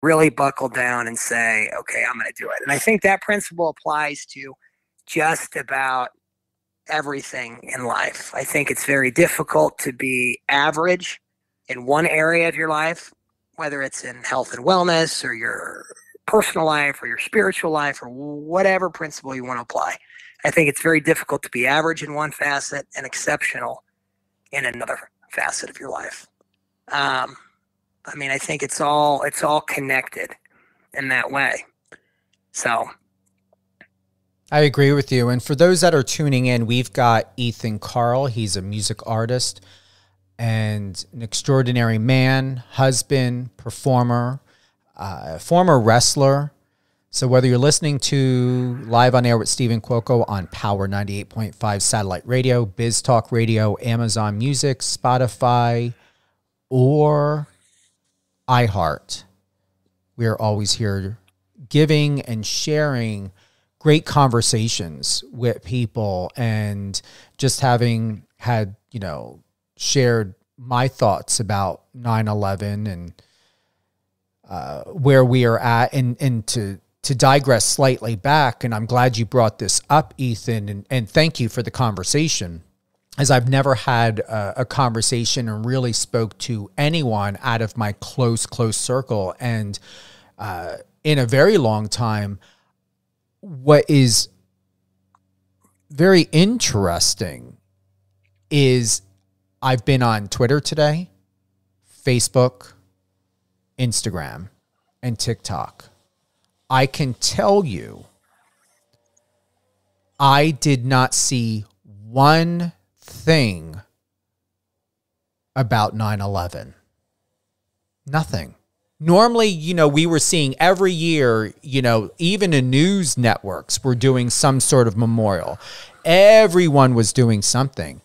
really buckle down and say, okay, I'm going to do it. And I think that principle applies to just about everything in life. I think it's very difficult to be average in one area of your life, whether it's in health and wellness or your personal life or your spiritual life or whatever principle you want to apply. I think it's very difficult to be average in one facet and exceptional in another facet of your life. I mean, I think it's all connected in that way. So I agree with you. And for those that are tuning in, we've got Ethan Carl. He's a music artist and an extraordinary man, husband, performer, former wrestler. So whether you're listening to Live on Air with Stephen Cuoco on Power 98.5 satellite radio, Biz Talk Radio, Amazon Music, Spotify, or iHeart, we are always here giving and sharing great conversations with people, and just having had, shared my thoughts about 9/11 and where we are at, and to digress slightly back, and I'm glad you brought this up, Ethan, and thank you for the conversation, as I've never had a conversation and really spoke to anyone out of my close circle, and in a very long time. What is very interesting is I've been on Twitter today, Facebook, Instagram, and TikTok. I can tell you, I did not see one thing about 9/11. Nothing. Normally, we were seeing every year, even in news networks were doing some sort of memorial. Everyone was doing something.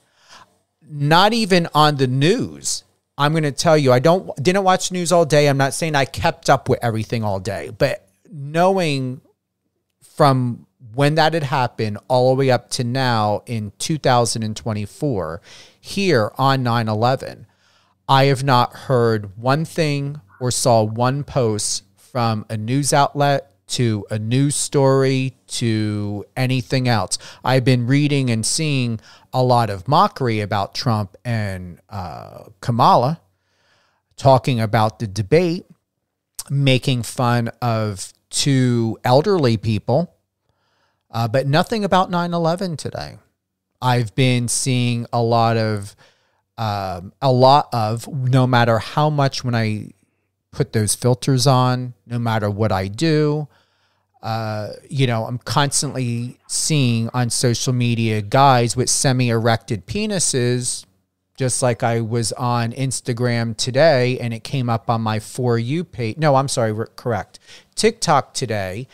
Not even on the news. I'm going to tell you, I didn't watch news all day. I'm not saying I kept up with everything all day, but knowing from when that had happened all the way up to now in 2024, here on 9/11, I have not heard one thing or saw one post from a news outlet to a news story to anything else. I've been reading and seeing a lot of mockery about Trump and Kamala, talking about the debate, making fun of two elderly people, but nothing about 9/11 today. I've been seeing a lot of, no matter how much when I put those filters on, no matter what I do, I'm constantly seeing on social media guys with semi-erected penises, just like I was on Instagram today and it came up on my For You page. No, I'm sorry, correct. TikTok today.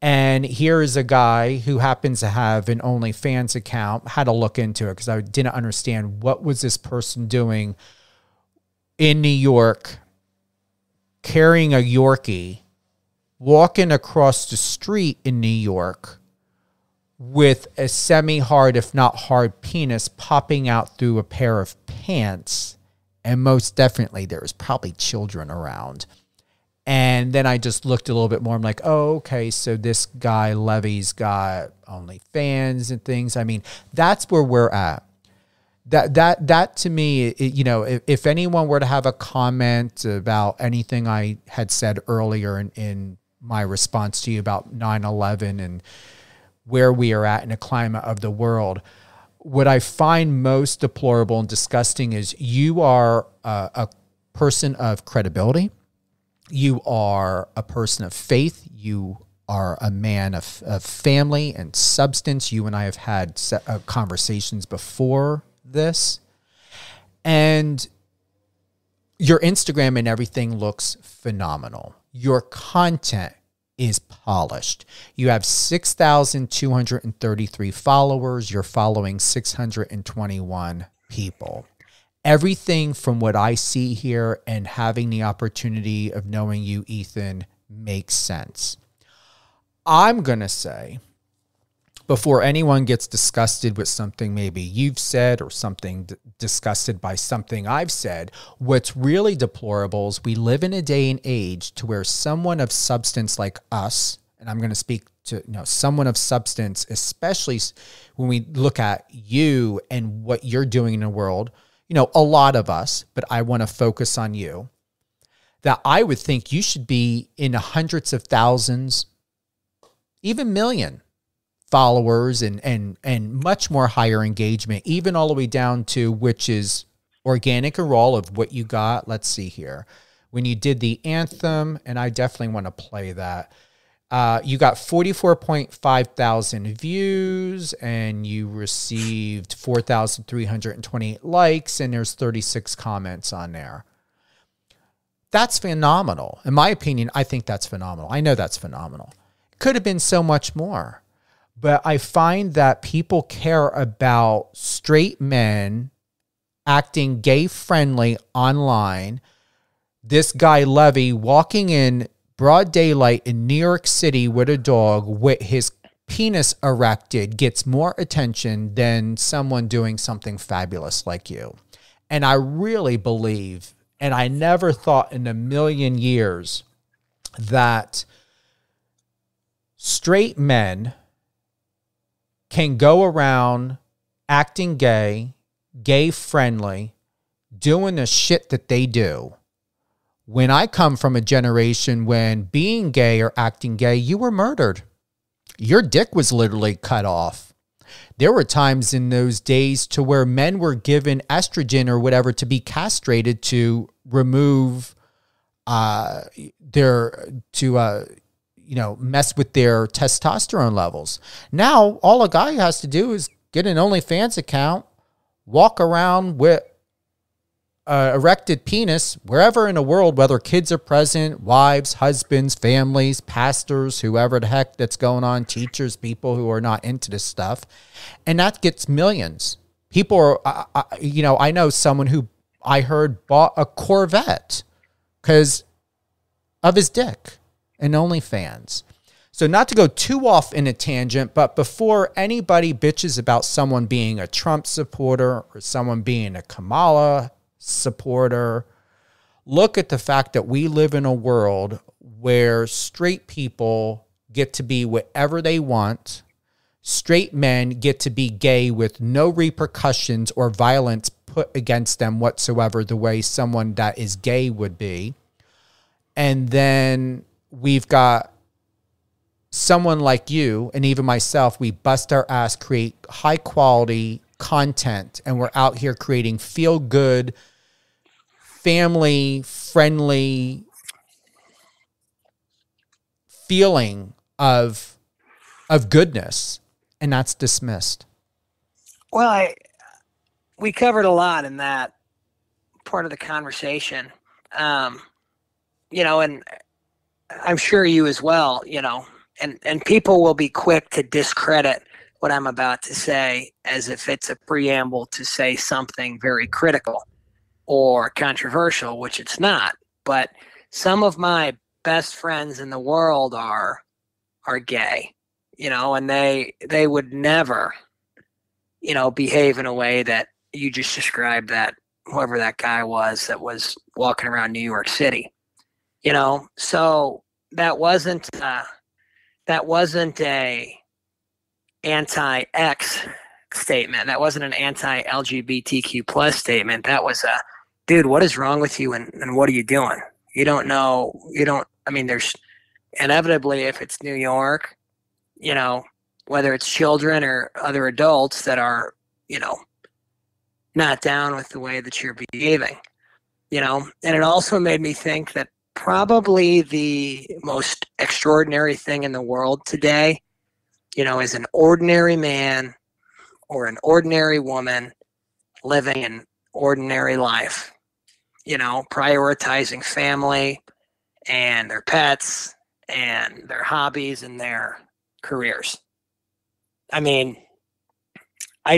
And here is a guy who happens to have an OnlyFans account. Had to look into it because I didn't understand what was this person doing in New York, carrying a Yorkie, walking across the street in New York with a semi-hard, if not hard, penis popping out through a pair of pants. And most definitely there was probably children around. And then I just looked a little bit more. I'm like, oh, okay, so this guy, Levy's got OnlyFans and things. I mean, that's where we're at. That to me, if anyone were to have a comment about anything I had said earlier in my response to you about 9/11 and where we are at in the climate of the world, what I find most deplorable and disgusting is you are a person of credibility. You are a person of faith. You are a man of family and substance. You and I have had conversations before this. And your Instagram and everything looks phenomenal. Your content is polished. You have 6,233 followers. You're following 621 people. Everything from what I see here and having the opportunity of knowing you, Ethan, makes sense. I'm going to say before anyone gets disgusted with something maybe you've said or something disgusted by something I've said, what's really deplorable is we live in a day and age to where someone of substance like us, and I'm going to speak to someone of substance, especially when we look at you and what you're doing in the world, a lot of us, but I want to focus on you, that I would think you should be in the hundreds of thousands, even million followers and much more higher engagement, even all the way down to which is organic and raw of what you got. Let's see here. When you did the anthem, and I definitely want to play that, you got 44.5 thousand views and you received 4,328 likes and there's 36 comments on there. That's phenomenal. In my opinion, I think that's phenomenal. I know that's phenomenal. Could have been so much more. But I find that people care about straight men acting gay friendly online. This guy Levy walking in broad daylight in New York City with a dog with his penis erected gets more attention than someone doing something fabulous like you. And I really believe, and I never thought in a million years that straight men can go around acting gay, gay friendly, doing the shit that they do. When I come from a generation when being gay or acting gay, you were murdered. Your dick was literally cut off. There were times in those days to where men were given estrogen or whatever to be castrated to remove mess with their testosterone levels. Now, all a guy has to do is get an OnlyFans account, walk around with erected penis wherever in the world, whether kids are present, wives, husbands, families, pastors, whoever the heck that's going on, teachers, people who are not into this stuff. And that gets millions. People are, I know someone who I heard bought a Corvette because of his dick and OnlyFans. So not to go too off in a tangent, but before anybody bitches about someone being a Trump supporter or someone being a Kamala supporter, look at the fact that we live in a world where straight people get to be whatever they want. Straight men get to be gay with no repercussions or violence put against them whatsoever, the way someone that is gay would be. And then we've got someone like you and even myself, we bust our ass, create high quality content, and we're out here creating feel good, family friendly feeling of goodness, and that's dismissed. Well, we covered a lot in that part of the conversation, and I'm sure you as well, and people will be quick to discredit what I'm about to say as if it's a preamble to say something very critical or controversial, which it's not. But some of my best friends in the world are gay, and they would never, behave in a way that you just described, that whoever that guy was that was walking around New York City, so that wasn't a anti-X statement. That wasn't an anti-LGBTQ plus statement. That was a, dude, what is wrong with you and what are you doing? You don't know, there's inevitably, if it's New York, whether it's children or other adults that are, not down with the way that you're behaving, and it also made me think that probably the most extraordinary thing in the world today, is an ordinary man or an ordinary woman living an ordinary life, prioritizing family and their pets and their hobbies and their careers. I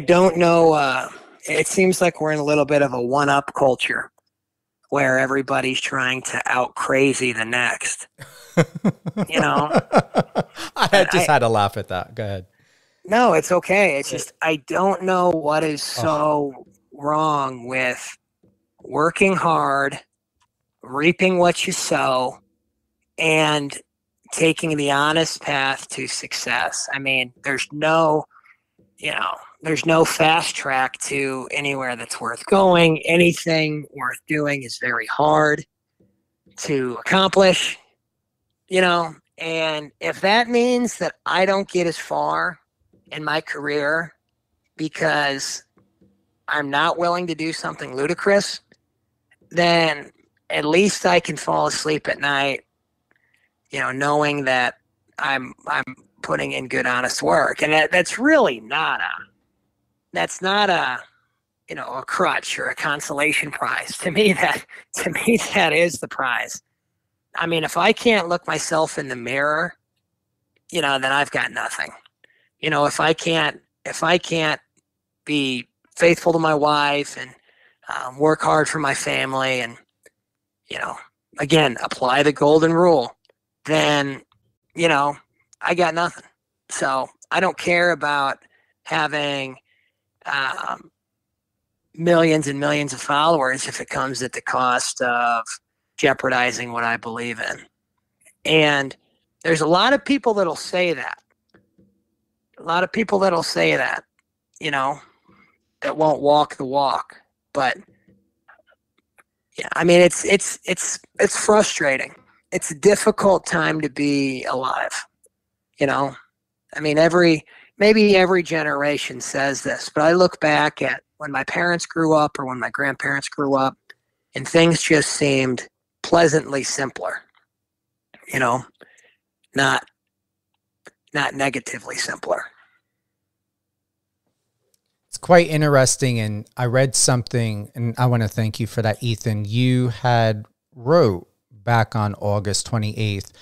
don't know. It seems like we're in a little bit of a one-up culture where everybody's trying to out crazy the next. I just had to laugh at that. Go ahead. No, it's okay. It's just, I don't know what is Oh, so wrong with working hard, reaping what you sow, and taking the honest path to success. I mean, there's no fast track to anywhere that's worth going. Anything worth doing is very hard to accomplish, and if that means that I don't get as far in my career because I'm not willing to do something ludicrous, then at least I can fall asleep at night, knowing that I'm putting in good, honest work, and that's not a crutch or a consolation prize. To me, that is the prize. I mean, if I can't look myself in the mirror, then I've got nothing. If I can't be faithful to my wife and work hard for my family and, you know, again, apply the golden rule, then, you know, I got nothing. So I don't care about having um, millions and millions of followers if it comes at the cost of jeopardizing what I believe in. And there's a lot of people that'll say that. A lot of people that'll say that, you know, that won't walk the walk. But yeah, I mean, it's frustrating. It's a difficult time to be alive. You know, I mean, maybe every generation says this, but I look back at when my parents grew up or when my grandparents grew up, and things just seemed pleasantly simpler. You know, not not negatively simpler. it's quite interesting. And I read something, and I want to thank you for that, Ethan. You had wrote back on August 28th.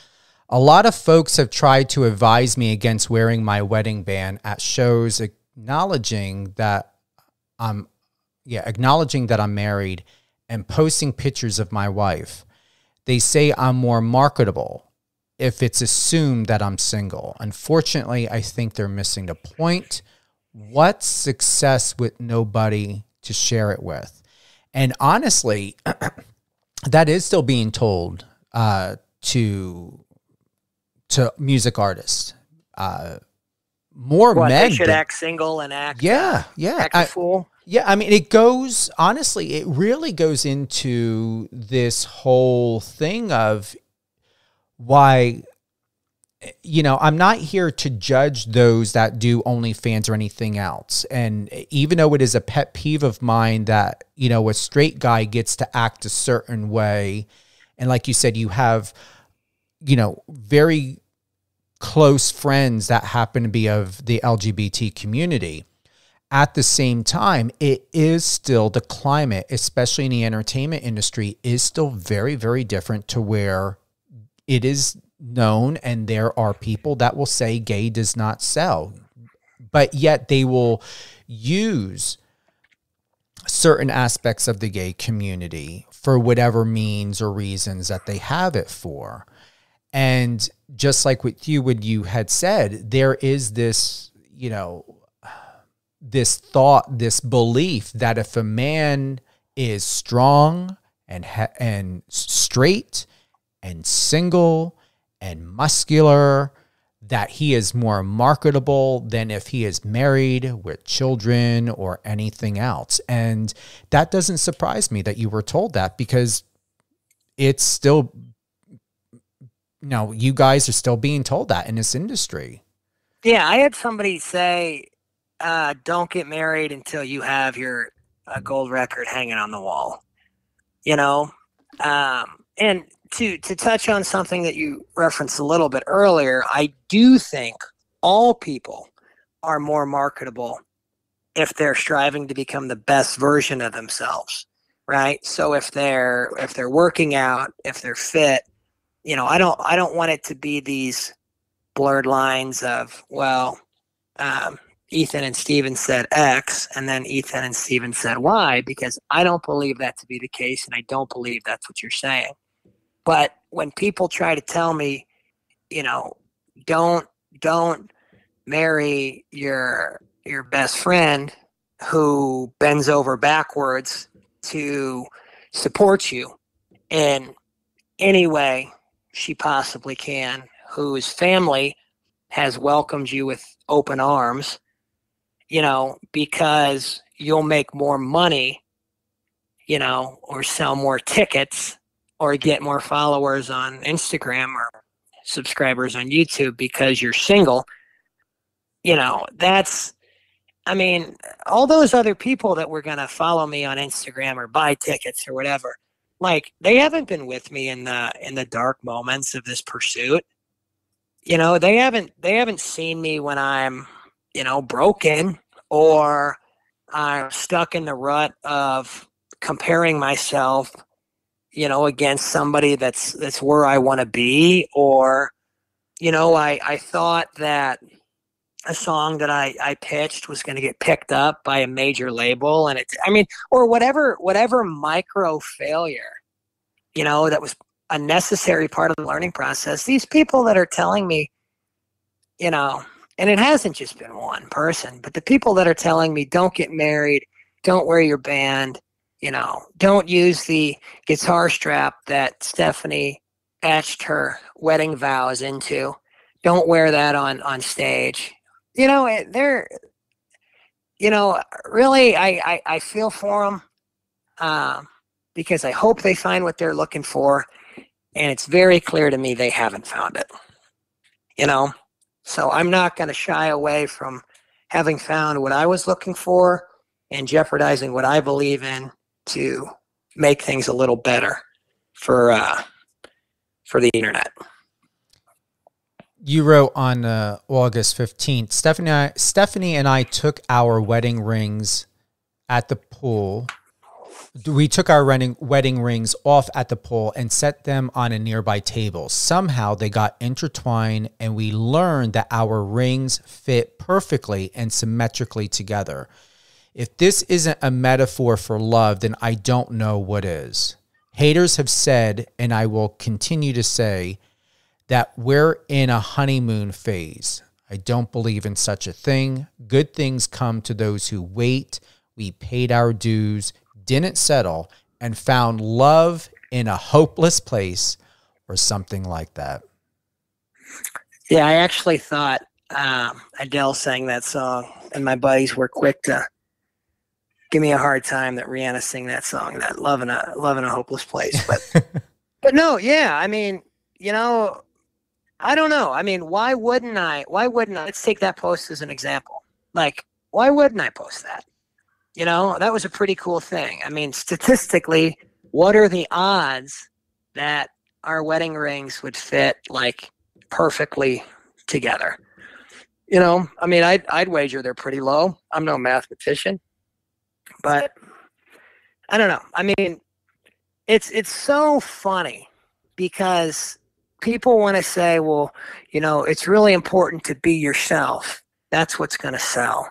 A lot of folks have tried to advise me against wearing my wedding band at shows, I'm acknowledging that I'm married and posting pictures of my wife. They say I'm more marketable if it's assumed that I'm single. Unfortunately, I think they're missing the point. What's success with nobody to share it with? And honestly, that is still being told to music artists. More What, men they should than, act single and yeah, act a fool? yeah. I mean, it goes, honestly, it really goes into this whole thing of why, I'm not here to judge those that do OnlyFans or anything else. And even though it is a pet peeve of mine that, a straight guy gets to act a certain way. And like you said, you have, very close friends that happen to be of the LGBT community. At the same time, it is still the climate, especially in the entertainment industry, is still very, very different to where it is known. And there are people that will say gay does not sell, but yet they will use certain aspects of the gay community for whatever means or reasons that they have it for. And just like with you, when you had said, there is this, this thought, this belief that if a man is strong and straight and single and muscular, that he is more marketable than if he is married with children or anything else. And that doesn't surprise me that you were told that, because it's still, you guys are still being told that in this industry. Yeah, I had somebody say, "Don't get married until you have your gold record hanging on the wall." You know, and to touch on something that you referenced a little bit earlier, I do think all people are more marketable if they're striving to become the best version of themselves, right? So if they're working out, if they're fit, I don't want it to be these blurred lines of, well, Ethan and Steven said X, and then Ethan and Steven said Y, because I don't believe that to be the case, and I don't believe that's what you're saying. But when people try to tell me, you know, don't marry your best friend who bends over backwards to support you in any way she possibly can, whose family has welcomed you with open arms, because you'll make more money, or sell more tickets or get more followers on Instagram or subscribers on YouTube because you're single. That's, I mean, all those other people that were going to follow me on Instagram or buy tickets or whatever, like they haven't been with me in the dark moments of this pursuit. They haven't seen me when I'm, broken, or I'm stuck in the rut of comparing myself, against somebody that's where I want to be, or, I thought that a song that I pitched was going to get picked up by a major label, and or whatever micro failure, that was a necessary part of the learning process. These people that are telling me, and it hasn't just been one person, but the people that are telling me, don't get married, don't wear your band, don't use the guitar strap that Stephanie etched her wedding vows into. Don't wear that on stage. They're, really, I feel for them, because I hope they find what they're looking for. And it's very clear to me they haven't found it, So I'm not going to shy away from having found what I was looking for and jeopardizing what I believe in to make things a little better for the internet. You wrote on August 15th, Stephanie and I took our wedding rings at the pool. We took our wedding rings off at the pool and set them on a nearby table. Somehow they got intertwined, and we learned that our rings fit perfectly and symmetrically together. If this isn't a metaphor for love, then I don't know what is. Haters have said, and I will continue to say, that we're in a honeymoon phase. I don't believe in such a thing. Good things come to those who wait. We paid our dues, didn't settle, and found love in a hopeless place, or something like that. Yeah, I actually thought Adele sang that song, and my buddies were quick to give me a hard time that Rihanna sang that song, that love in a hopeless place. But no, yeah, I don't know. Why wouldn't I? Let's take that post as an example. Like, why wouldn't I post that? That was a pretty cool thing. Statistically, what are the odds that our wedding rings would fit like perfectly together? I'd wager they're pretty low. I'm no mathematician, but I don't know. It's so funny because people want to say, well, it's really important to be yourself. That's what's going to sell.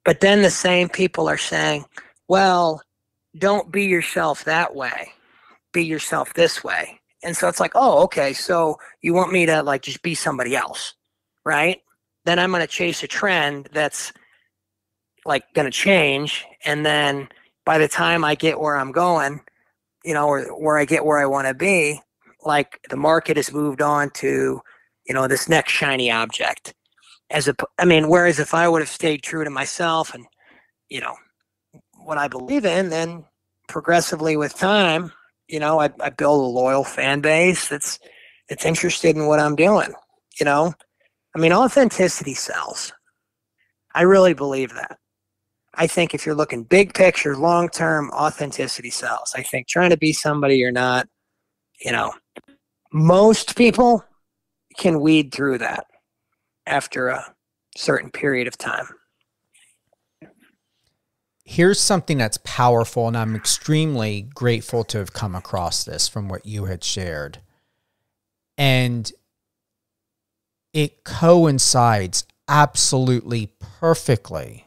But then the same people are saying, well, don't be yourself that way. Be yourself this way. And so it's like, oh, okay, so you want me to like just be somebody else, right? Then I'm going to chase a trend that's like going to change. And then by the time I get where I'm going, or where I get where I want to be, like the market has moved on to, this next shiny object. Whereas if I would have stayed true to myself and, what I believe in, then progressively with time, I build a loyal fan base that's interested in what I'm doing. Authenticity sells. I really believe that. I think if you're looking big picture, long term, authenticity sells. I think trying to be somebody you're not, most people can weed through that after a certain period of time. Here's something that's powerful, and I'm extremely grateful to have come across this from what you had shared. And it coincides absolutely perfectly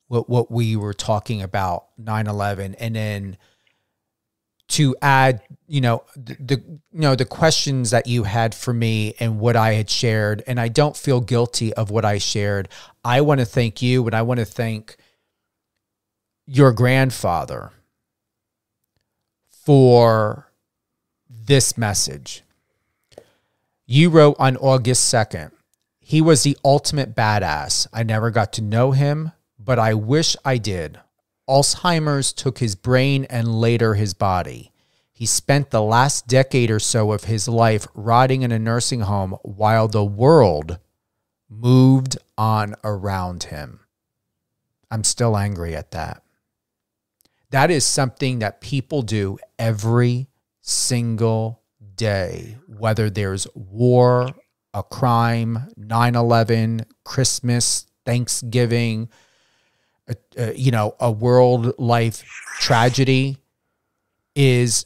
with what we were talking about 9/11, and then to add, the questions that you had for me and what I had shared, and I don't feel guilty of what I shared. I want to thank you, and I want to thank your grandfather for this message. You wrote on August 2nd, "He was the ultimate badass. I never got to know him, but I wish I did. Alzheimer's took his brain and later his body. He spent the last decade or so of his life rotting in a nursing home while the world moved on around him." I'm still angry at that. That is something that people do every single day, whether there's war, a crime, 9/11, Christmas, Thanksgiving, a world life tragedy. It's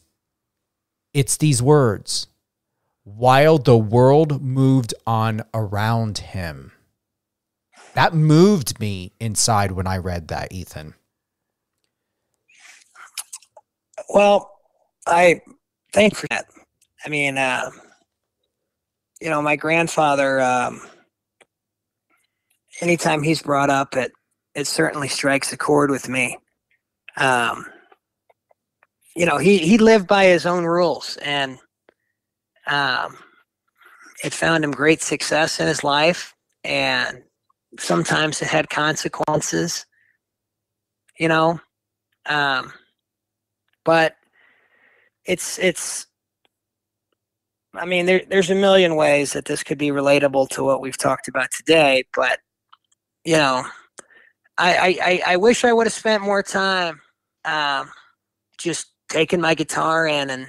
these words, while the world moved on around him. That moved me inside when I read that, Ethan. Well, I thank you for that. I mean, my grandfather, anytime he's brought up, it certainly strikes a chord with me. He lived by his own rules, and it found him great success in his life, and sometimes it had consequences, but it's there's a million ways that this could be relatable to what we've talked about today, but I wish I would have spent more time just taking my guitar in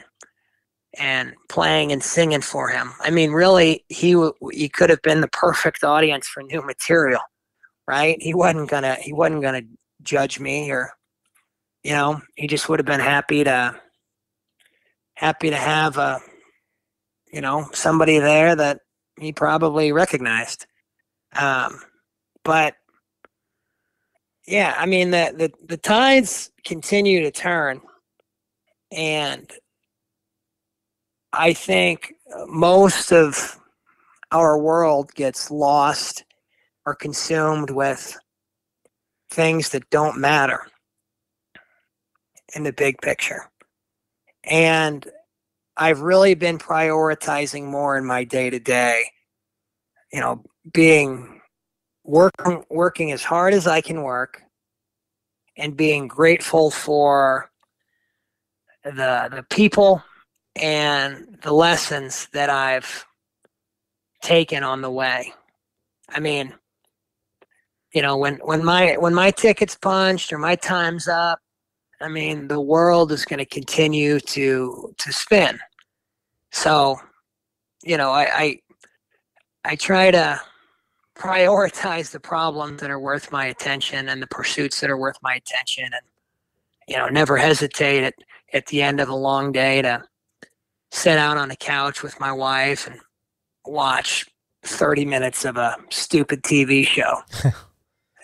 and playing and singing for him. I mean, really, he could have been the perfect audience for new material, right? He wasn't gonna judge me, or he just would have been happy to have somebody there that he probably recognized. But yeah, I mean, the tides continue to turn, and I think most of our world gets lost or consumed with things that don't matter in the big picture. And I've really been prioritizing more in my day-to-day, working as hard as I can work, and being grateful for the people and the lessons that I've taken on the way. I mean, when my ticket's punched or my time's up, I mean, the world is going to continue to spin. So, I try to prioritize the problems that are worth my attention and the pursuits that are worth my attention, and never hesitate at the end of a long day to sit out on the couch with my wife and watch 30 minutes of a stupid TV show.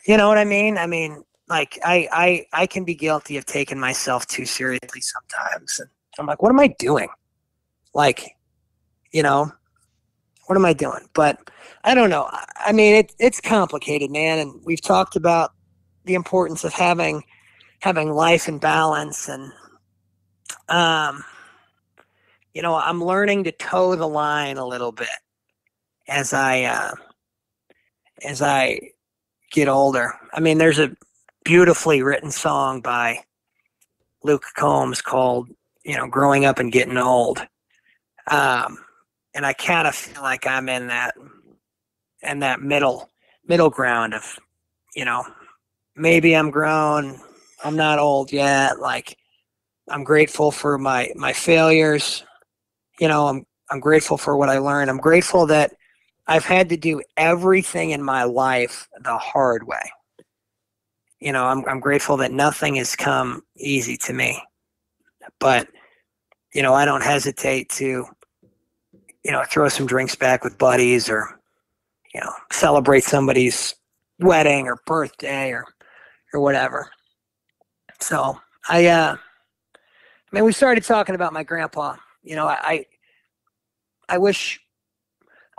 You know what I mean? I mean, like, I can be guilty of taking myself too seriously sometimes. And I'm like, what am I doing? Like, what am I doing? But I don't know. I mean, it's complicated, man. And we've talked about the importance of having life in balance. And, I'm learning to toe the line a little bit as I get older. I mean, there's a beautifully written song by Luke Combs called, Growing Up and Getting Old. And I kind of feel like I'm in that middle ground of, maybe I'm grown, I'm not old yet. Like, I'm grateful for my failures. I'm grateful for what I learned. I'm grateful that I've had to do everything in my life the hard way. I'm grateful that nothing has come easy to me. But, I don't hesitate to, throw some drinks back with buddies, or, celebrate somebody's wedding or birthday or whatever. So I I mean, we started talking about my grandpa. I wish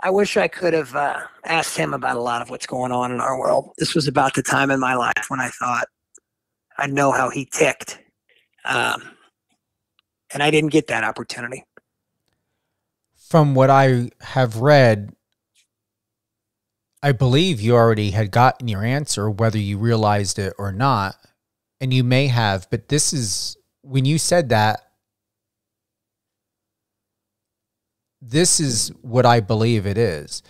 I could have asked him about a lot of what's going on in our world. This was about the time in my life when I thought I'd know how he ticked, um, and I didn't get that opportunity. From what I have read, I believe you already had gotten your answer, whether you realized it or not, and you may have. But this is when you said that. This is what I believe it is.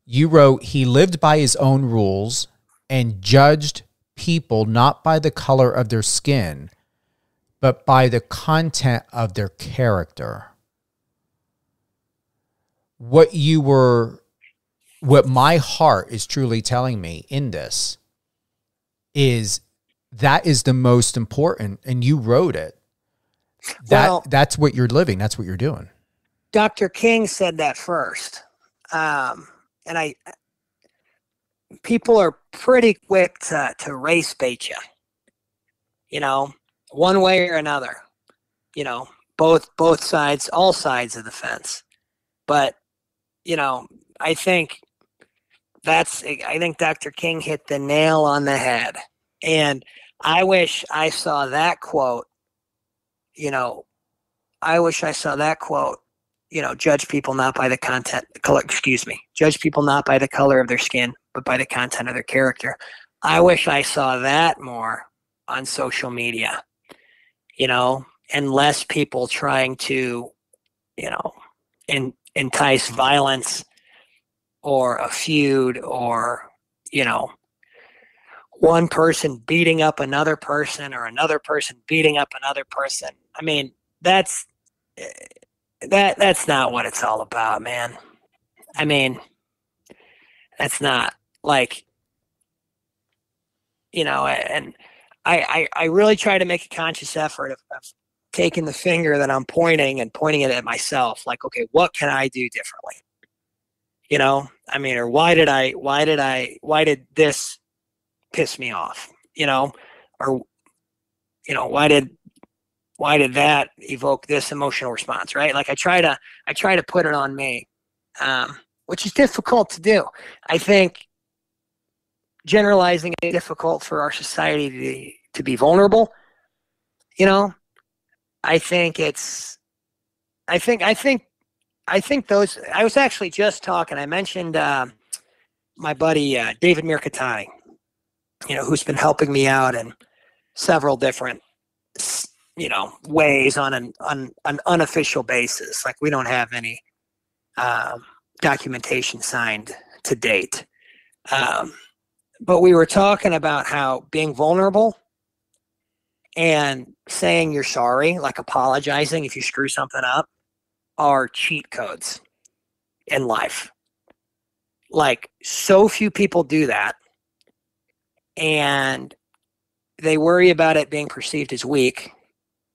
You wrote, he lived by his own rules and judged people not by the color of their skin, but by the content of their character. What my heart is truly telling me in this is that is the most important, and you wrote it. That's what you're living. That's what you're doing. Dr. King said that first. And people are pretty quick to race bait you, one way or another, both sides, all sides of the fence. But, I think Dr. King hit the nail on the head. And I wish I saw that quote, judge people not by the judge people not by the color of their skin, but by the content of their character. I wish I saw that more on social media, and less people trying to, entice violence or a feud or, one person beating up another person or another person beating up another person. I mean, that's not what it's all about, man. I mean, that's not like, and I really try to make a conscious effort of taking the finger that I'm pointing and pointing it at myself. Like, okay, what can I do differently? I mean, or why did this piss me off? Or, why did that evoke this emotional response, right? Like I try to put it on me, which is difficult to do. I think generalizing is difficult for our society to be vulnerable. I think I was actually just talking, I mentioned my buddy David Mirkatani, who's been helping me out in several different ways on an unofficial basis. Like we don't have any documentation signed to date. But we were talking about how being vulnerable and saying you're sorry, like apologizing if you screw something up, are cheat codes in life. Like so few people do that. And they worry about it being perceived as weak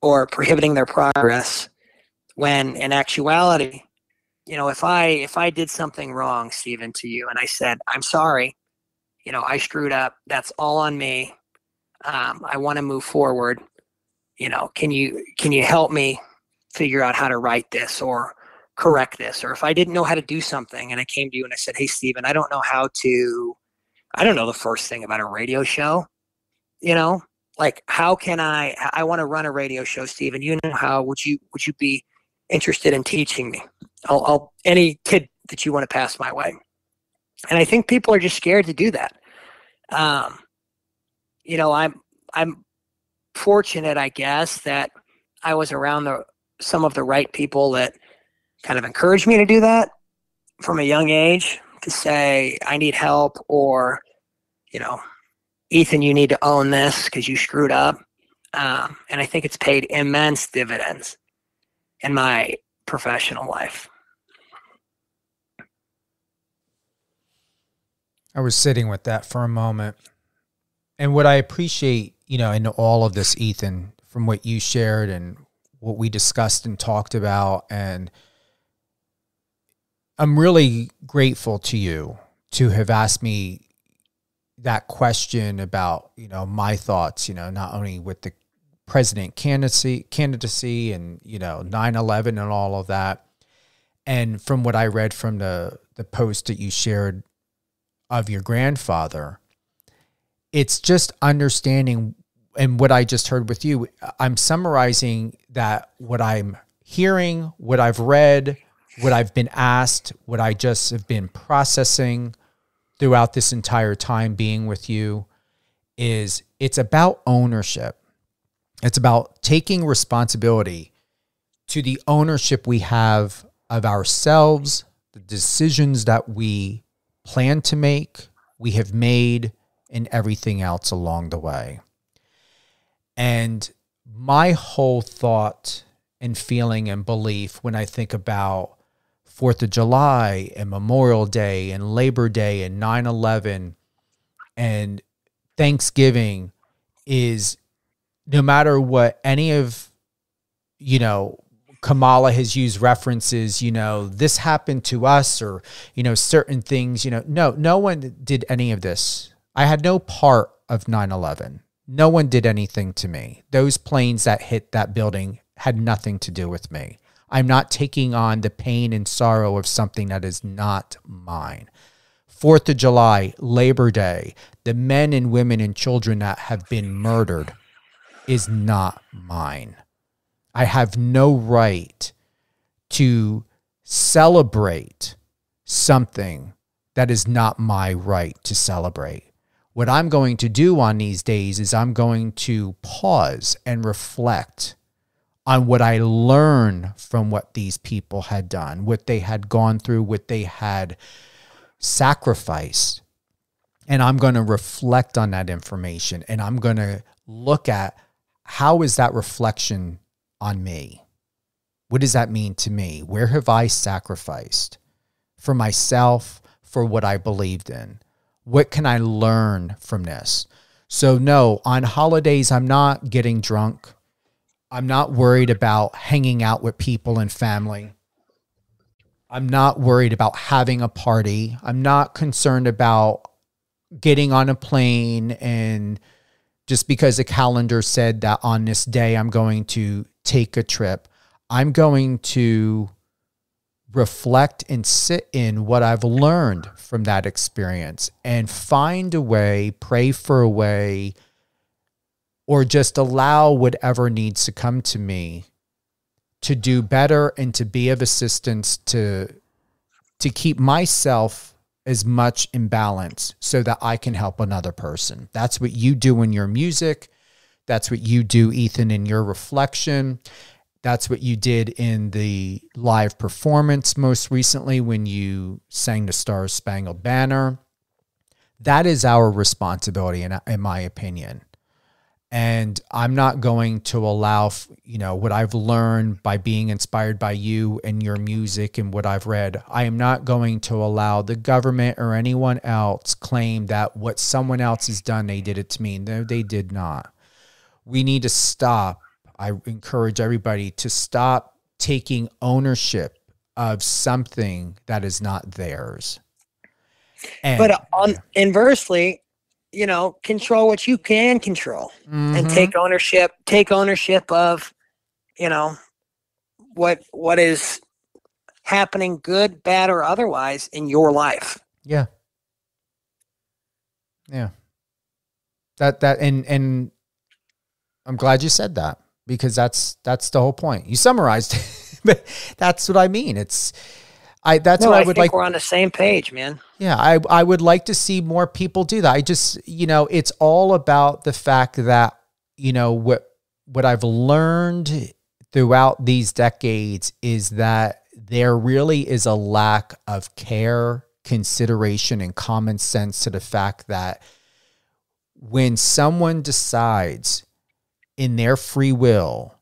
or prohibiting their progress, when in actuality, if I did something wrong, Stephen, to you, and I said, I'm sorry, I screwed up, that's all on me, I want to move forward, can you help me figure out how to write this or correct this? Or if I didn't know how to do something and I came to you and I said, hey, Stephen, I don't know the first thing about a radio show, like how can I want to run a radio show, Stephen, how would you be interested in teaching me? I'll any kid that you want to pass my way. And I think people are just scared to do that. I'm fortunate, I guess, that I was around some of the right people that kind of encouraged me to do that from a young age, to say, I need help, or, Ethan, you need to own this because you screwed up. And I think it's paid immense dividends in my professional life. I was sitting with that for a moment. And what I appreciate, in all of this, Ethan, from what you shared and what we discussed and talked about, and I'm really grateful to you to have asked me that question about, my thoughts, not only with the president candidacy and, 9/11 and all of that. And from what I read from the post that you shared of your grandfather, it's just understanding, and what I just heard with you, I'm summarizing that what I'm hearing, what I've read, what I've been asked, what I just have been processing throughout this entire time being with you is it's about ownership. It's about taking responsibility to the ownership we have of ourselves, the decisions that we plan to make, we have made, and everything else along the way. And my whole thought and feeling and belief when I think about 4th of July and Memorial Day and Labor Day and 9/11 and Thanksgiving is, no matter what any of, Kamala has used references, this happened to us, or, certain things, no one did any of this. I had no part of 9/11. No one did anything to me. Those planes that hit that building had nothing to do with me. I'm not taking on the pain and sorrow of something that is not mine. 4th of July, Labor Day, the men and women and children that have been murdered is not mine. I have no right to celebrate something that is not my right to celebrate. What I'm going to do on these days is I'm going to pause and reflect on what I learned from what these people had done, what they had gone through, what they had sacrificed. And I'm going to reflect on that information, and I'm going to look at how is that reflection on me? What does that mean to me? Where have I sacrificed for myself, for what I believed in? What can I learn from this? So no, on holidays, I'm not getting drunk. I'm not worried about hanging out with people and family. I'm not worried about having a party. I'm not concerned about getting on a plane and just because the calendar said that on this day I'm going to take a trip. I'm going to reflect and sit in what I've learned from that experience and find a way, pray for a way, or just allow whatever needs to come to me to do better and to be of assistance to keep myself as much in balance so that I can help another person. That's what you do in your music. That's what you do, Ethan, in your reflection. That's what you did in the live performance most recently when you sang the Star Spangled Banner. That is our responsibility, in my opinion. And I'm not going to allow, what I've learned by being inspired by you and your music and what I've read. I am not going to allow the government or anyone else claim that what someone else has done, they did it to me. No, they did not. We need to stop. I encourage everybody to stop taking ownership of something that is not theirs. But inversely, control what you can control, and take ownership of, what is happening, good, bad, or otherwise in your life. Yeah. Yeah. And I'm glad you said that, because that's the whole point. You summarized it, but that's what I mean. I would like. We're on the same page, man. Yeah, I would like to see more people do that. I just, it's all about the fact that, what I've learned throughout these decades is that there really is a lack of care, consideration, and common sense to the fact that when someone decides in their free will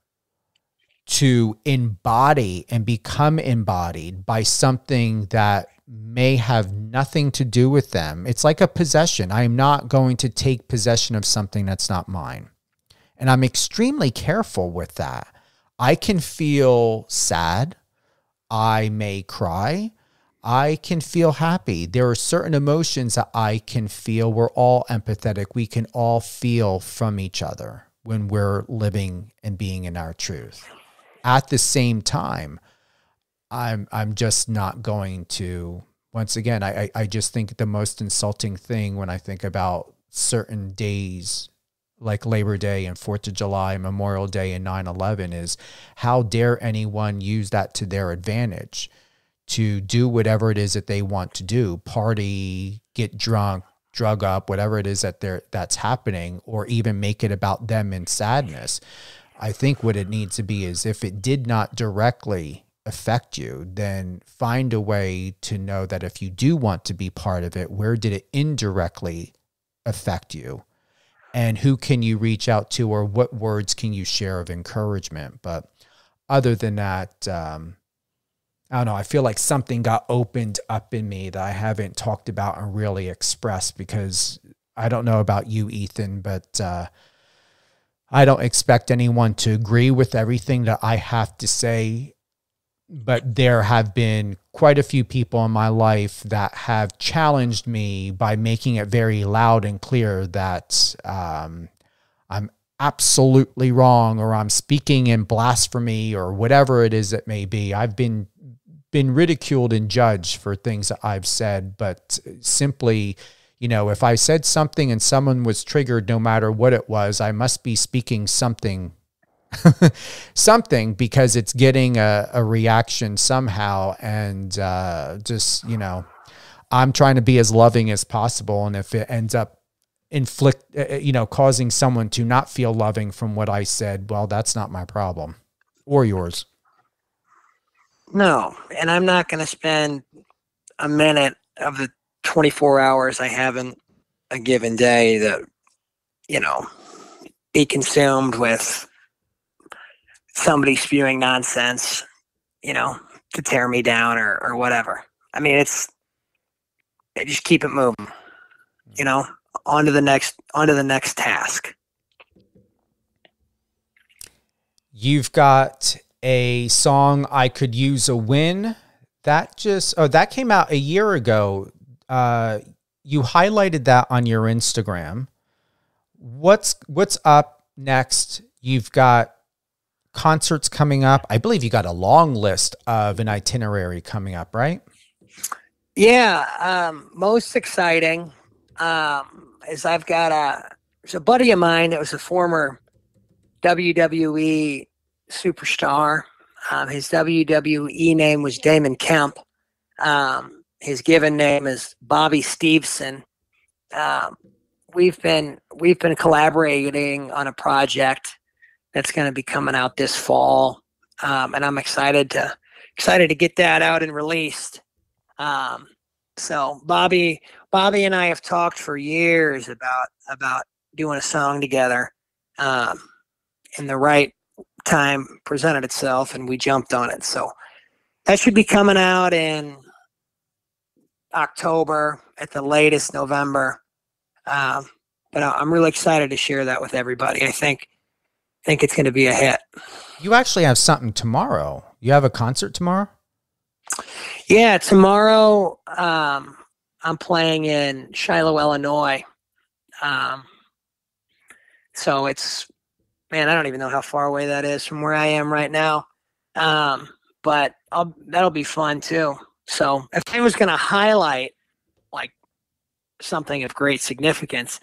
to embody and become embodied by something that may have nothing to do with them, it's like a possession. I am not going to take possession of something that's not mine. And I'm extremely careful with that. I can feel sad. I may cry. I can feel happy. There are certain emotions that I can feel. We're all empathetic. We can all feel from each other. when we're living and being in our truth. At the same time, I'm just not going to, once again, I just think the most insulting thing when I think about certain days like Labor Day and 4th of July, Memorial Day and 9/11 is how dare anyone use that to their advantage to do whatever it is that they want to do, party, get drunk, drug up, whatever it is that's happening, or even make it about them in sadness. I think what it needs to be is if it did not directly affect you, then find a way to know that if you do want to be part of it, where did it indirectly affect you? And who can you reach out to, or what words can you share of encouragement? But other than that, I don't know, I feel like something got opened up in me that I haven't talked about and really expressed, because I don't know about you, Ethan, but I don't expect anyone to agree with everything that I have to say. But there have been quite a few people in my life that have challenged me by making it very loud and clear that I'm absolutely wrong, or I'm speaking in blasphemy, or whatever it is that may be. I've been ridiculed and judged for things that I've said, but simply, you know, if I said something and someone was triggered, no matter what it was, I must be speaking something because it's getting a reaction somehow. And just, you know, I'm trying to be as loving as possible. And if it ends up causing someone to not feel loving from what I said, well, that's not my problem or yours. No, and I'm not going to spend a minute of the 24 hours I have in a given day to, you know, be consumed with somebody spewing nonsense, you know, to tear me down or whatever. I mean, just keep it moving, you know, on to the next task. You've got a song, I Could Use a Win, that came out a year ago. You highlighted that on your Instagram. What's up next? You've got concerts coming up. I believe you got a long list of an itinerary coming up, right? Yeah. Most exciting is I've got there's a buddy of mine that was a former WWE superstar. His WWE name was Damon Kemp. His given name is Bobby Steveson. We've been collaborating on a project that's going to be coming out this fall, and I'm excited to get that out and released. So Bobby and I have talked for years about doing a song together, and the right time presented itself, and we jumped on it. So that should be coming out in October, at the latest November. But I'm really excited to share that with everybody. I think it's going to be a hit. You actually have something tomorrow. You have a concert tomorrow? Yeah, tomorrow I'm playing in Shiloh, Illinois. So it's, man, I don't even know how far away that is from where I am right now. But that'll be fun too. So if I was going to highlight like something of great significance,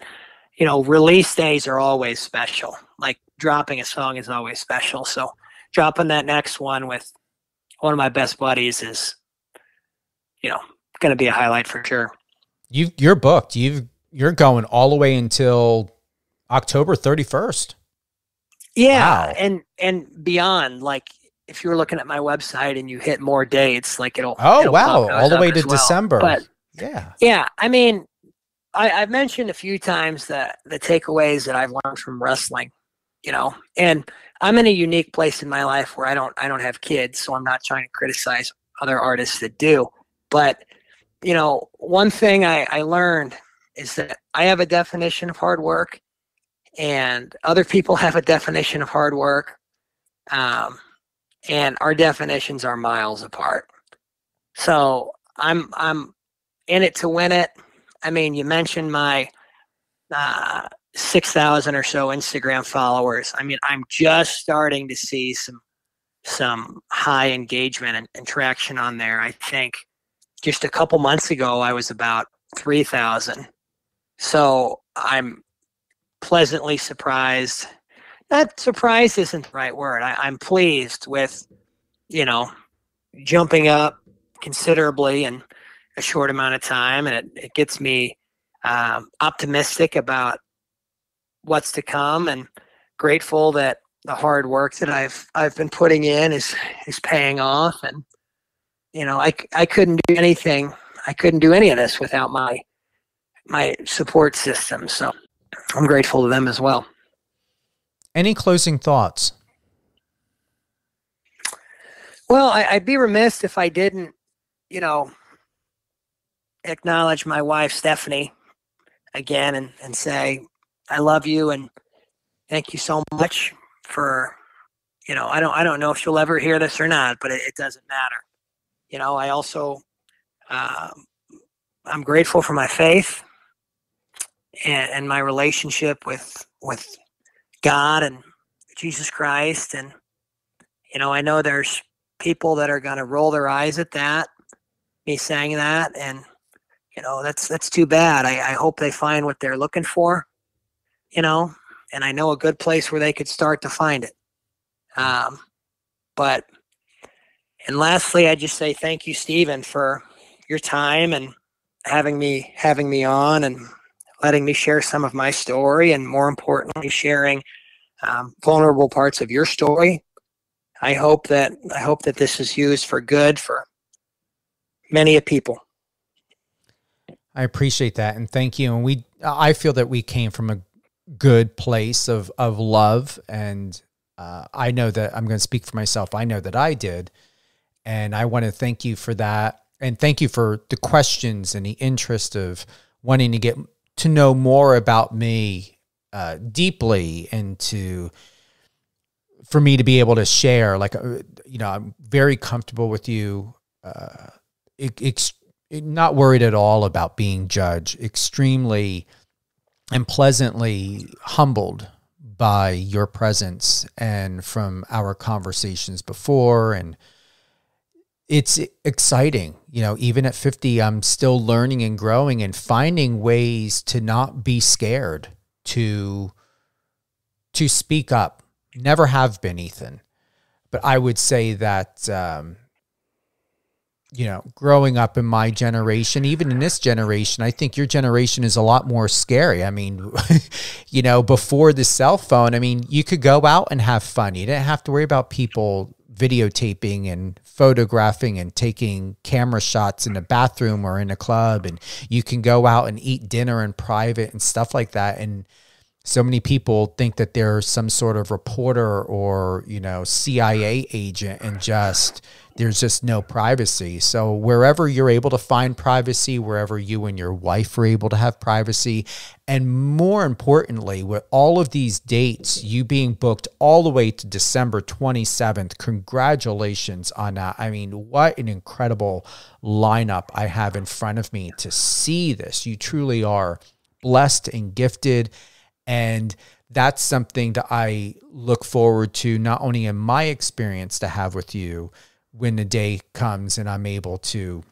you know, release days are always special. Like dropping a song is always special. So dropping that next one with one of my best buddies is, you know, going to be a highlight for sure. You're booked. You're going all the way until October 31st. Yeah. Wow. And beyond, like if you're looking at my website and you hit more dates, like it'll wow, all the way to well. December. But yeah. I mean, I've mentioned a few times that the takeaways that I've learned from wrestling, you know, and I'm in a unique place in my life where I don't have kids, so I'm not trying to criticize other artists that do. But, you know, one thing I learned is that I have a definition of hard work, and other people have a definition of hard work. And our definitions are miles apart. So I'm in it to win it. I mean, you mentioned my 6,000 or so Instagram followers. I mean, I'm just starting to see some high engagement and traction on there. I think just a couple months ago, I was about 3,000. So I'm pleasantly surprised. Not surprised isn't the right word. I'm pleased with, you know, jumping up considerably in a short amount of time. And it gets me optimistic about what's to come, and grateful that the hard work that I've been putting in is paying off. And I couldn't do anything. I couldn't do any of this without my support system. So I'm grateful to them as well. Any closing thoughts? Well, I'd be remiss if I didn't, acknowledge my wife, Stephanie, again, and say, I love you and thank you so much for, I don't know if she'll ever hear this or not, but it doesn't matter. I also, I'm grateful for my faith and my relationship with God and Jesus Christ. And, I know there's people that are going to roll their eyes at that, me saying that. And, that's too bad. I hope they find what they're looking for, and I know a good place where they could start to find it. And lastly, I just say thank you, Stephen, for your time and having me on and letting me share some of my story, and more importantly, sharing vulnerable parts of your story. I hope that this is used for good for many people. I appreciate that, and thank you. And I feel that we came from a good place of love, and I know that I'm going to speak for myself. I know that I did, and I want to thank you for that, and thank you for the questions and the interest of wanting to get to know more about me deeply, and for me to be able to share. Like, I'm very comfortable with you. Not worried at all about being judged. Extremely and pleasantly humbled by your presence and from our conversations before. And it's exciting. Even at 50, I'm still learning and growing and finding ways to not be scared to speak up. Never have been, Ethan. But I would say that, growing up in my generation, even in this generation, I think your generation is a lot more scary. I mean, before the cell phone, I mean, you could go out and have fun. You didn't have to worry about people videotaping and photographing and taking camera shots in the bathroom or in a club. And you can go out and eat dinner in private and stuff like that. And so many people think that they're some sort of reporter or, CIA agent, and there's just no privacy. So wherever you're able to find privacy, wherever you and your wife are able to have privacy, and more importantly, with all of these dates, you being booked all the way to December 27th, congratulations on that. I mean, what an incredible lineup I have in front of me to see this. You truly are blessed and gifted. And that's something that I look forward to, not only in my experience to have with you when the day comes and I'm able to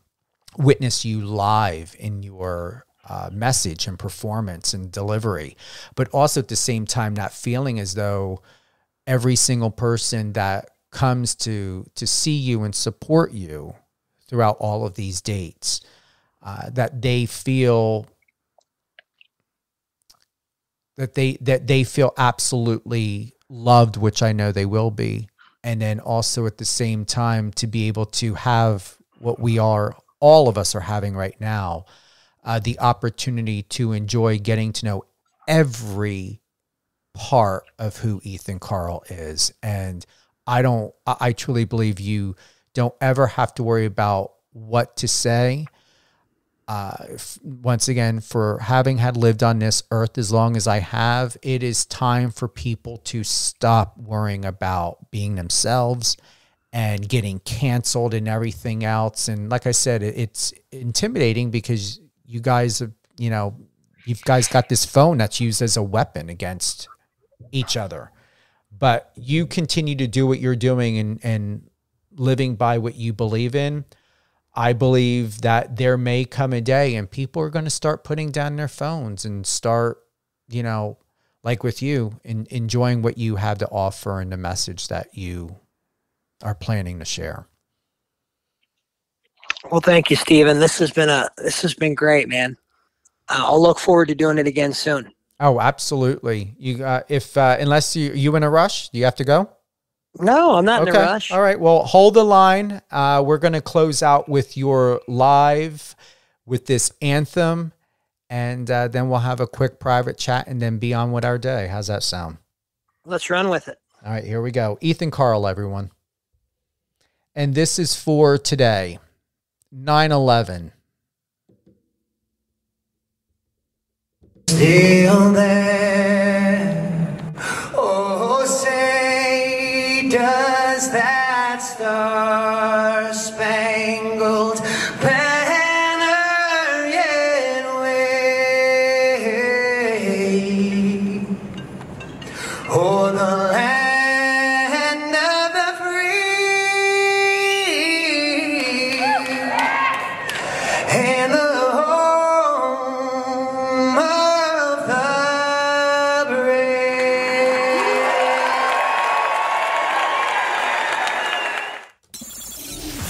witness you live in your message and performance and delivery, but also at the same time, not feeling as though every single person that comes to see you and support you throughout all of these dates, that they feel that they feel absolutely loved, which I know they will be. And then also at the same time to be able to have what all of us are having right now, the opportunity to enjoy getting to know every part of who Ethan Carl is. And I truly believe you don't ever have to worry about what to say. Once again, for having had lived on this earth as long as I have, it is time for people to stop worrying about being themselves and getting canceled and everything else. And like I said, it's intimidating because you guys have, You guys got this phone that's used as a weapon against each other. But you continue to do what you're doing and living by what you believe in. I believe that there may come a day and people are going to start putting down their phones and start, you know, like with you, enjoying what you have to offer and the message that you are planning to share. Well, thank you, Stephen. This has been great, man. I'll look forward to doing it again soon. Oh, absolutely. You, unless you in a rush, do you have to go? No, I'm not in a rush. All right. Well, hold the line. We're going to close out with your live with this anthem, and then we'll have a quick private chat and then be on with our day. How's that sound? Let's run with it. All right, here we go. Ethan Carl, everyone. And this is for today, 9/11. Still there, oh say, does that star-spangled banner yet wave o'er the land of the free and the home of the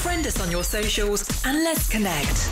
Friend us on your socials and let's connect.